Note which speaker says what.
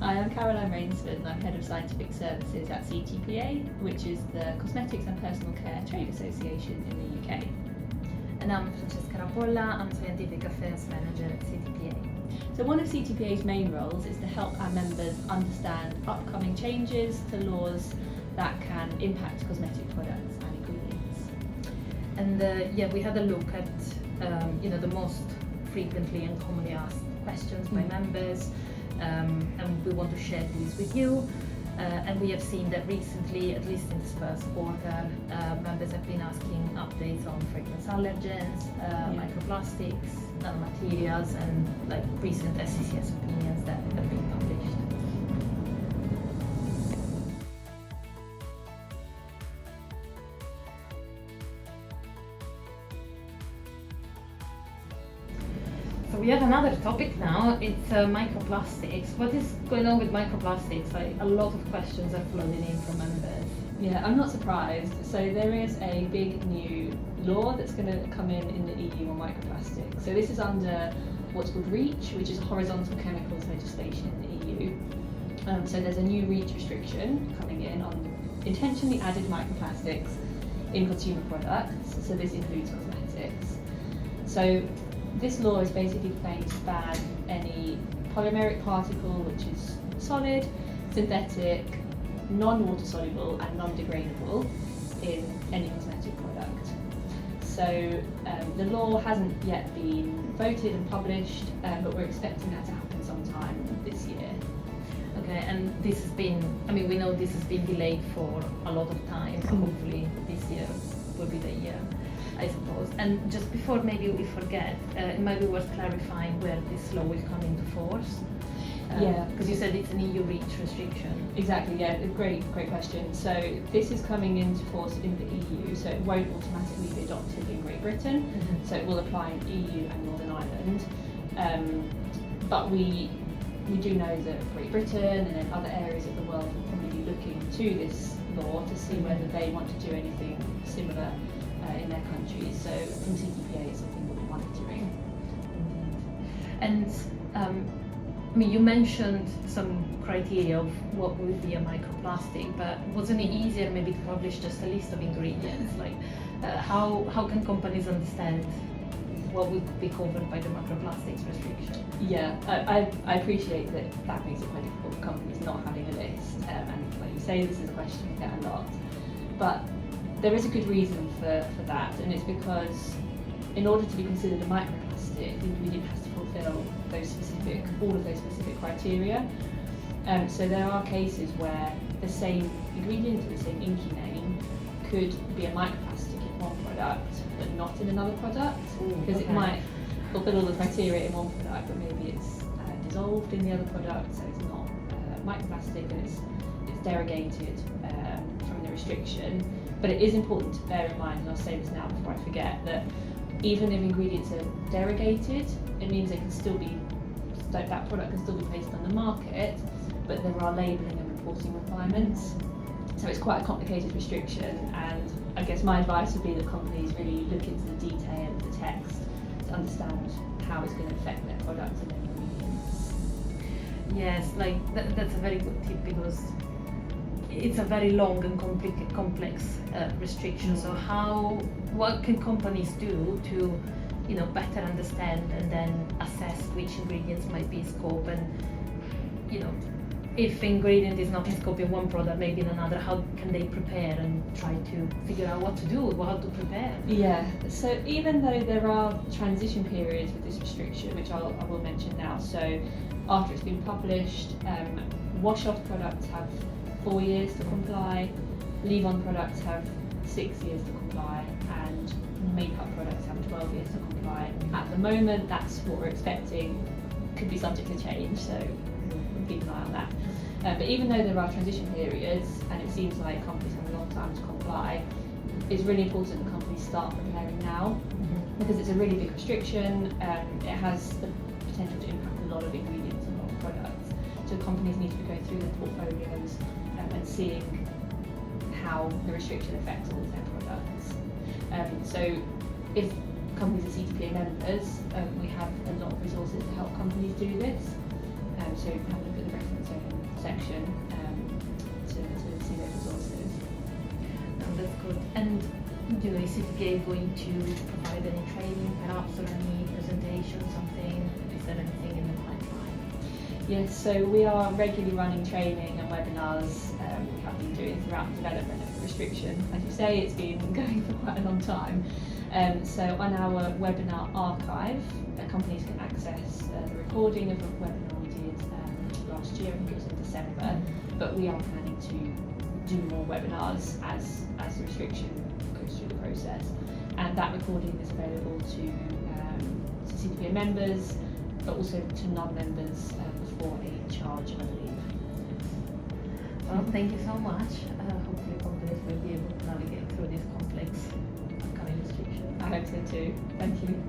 Speaker 1: I am Caroline Rainsford and I'm Head of Scientific Services at CTPA, which is the Cosmetics and Personal Care Trade Association in the UK.
Speaker 2: And I'm Francesca Rapolla, I'm Scientific Affairs Manager at CTPA.
Speaker 1: So one of CTPA's main roles is to help our members understand upcoming changes to laws that can impact cosmetic products and ingredients.
Speaker 2: And we had a look at the most frequently and commonly asked questions by members, and we want to share these with you. And we have seen that recently, at least in this first quarter, members have been asking updates on fragrance allergens, microplastics, nanomaterials, and recent SCCS opinions that have been published. So we have another topic now, it's microplastics. What is going on with microplastics? A lot of questions are flooding in from members.
Speaker 1: Yeah, I'm not surprised. So there is a big new law that's going to come in the EU on microplastics. So this is under what's called REACH, which is horizontal chemicals legislation in the EU. So there's a new REACH restriction coming in on intentionally added microplastics in consumer products. So this includes cosmetics. So this law is basically planning to ban any polymeric particle, which is solid, synthetic, non-water soluble and non-degradable in any cosmetic product. So the law hasn't yet been voted and published, but we're expecting that to happen sometime this year.
Speaker 2: Okay, and this has been, we know this has been delayed for a lot of time, so hopefully this year will be the year, I suppose. And just before maybe we forget, it might be worth clarifying where this law will come into force. Because you said it's an EU REACH restriction.
Speaker 1: Exactly, yeah, great question. So this is coming into force in the EU, so it won't automatically be adopted in Great Britain, so it will apply in EU and Northern Ireland. But we do know that Great Britain and then other areas of the world will probably be looking to this law to see whether they want to do anything similar in their countries. So from CTPA it's something we'll be monitoring.
Speaker 2: And you mentioned some criteria of what would be a microplastic, but wasn't it easier maybe to publish just a list of ingredients? How can companies understand what would be covered by the microplastics restriction?
Speaker 1: Yeah, I appreciate that makes it quite difficult for companies not having a list, and like you say, this is a question we get a lot. But there is a good reason for that, and it's because in order to be considered a microplastic, the ingredient has to fulfill all of those specific criteria. So there are cases where the same ingredient or the same inky name could be a microplastic in one product, but not in another product, because it might fulfill all the criteria in one product, but maybe it's dissolved in the other product, so it's not microplastic and it's derogated from the restriction. But it is important to bear in mind, and I'll say this now before I forget, that even if ingredients are derogated, it means they can still be, that product can still be placed on the market, but there are labelling and reporting requirements. So it's quite a complicated restriction, and I guess my advice would be that companies really look into the detail of the text to understand how it's going to affect their products and their ingredients.
Speaker 2: Yes, that's a very good tip, because it's a very long and complex restriction. So what can companies do to better understand and then assess which ingredients might be in scope, and if ingredient is not in scope in one product, maybe in another, how can they prepare and try to figure out what to do, how to prepare?
Speaker 1: Yeah, so even though there are transition periods with this restriction, which I will mention now, so after it's been published, wash-off products have 4 years to comply, leave-on products have 6 years to comply, and makeup products have 12 years to comply. At the moment, that's what we're expecting. Could be subject to change, so we'll keep an eye on that. But even though there are transition periods, and it seems like companies have a long time to comply, it's really important that companies start preparing now, because it's a really big restriction. It has the potential to impact a lot of ingredients and a lot of products. So companies need to be going through their portfolios and seeing how the restriction affects all of their products. So if companies are CTPA members, we have a lot of resources to help companies do this. so have a look at the reference section to see those resources.
Speaker 2: That's good. And is CTPA going to provide any training, perhaps, or any presentation, something? Is there anything in the pipeline?
Speaker 1: Yes, so we are regularly running training and webinars. We have been doing throughout the development of the restriction. As you say, it's been going for quite a long time. So on our webinar archive, companies can access the recording of a webinar we did last year, I think it was in December, but we are planning to do more webinars as the restriction goes through the process. And that recording is available to CTPA members, but also to non-members for a charge, I believe.
Speaker 2: Well, thank you so much. Hopefully companies will be able to navigate through this complex upcoming restriction.
Speaker 1: I hope so too. Thank you.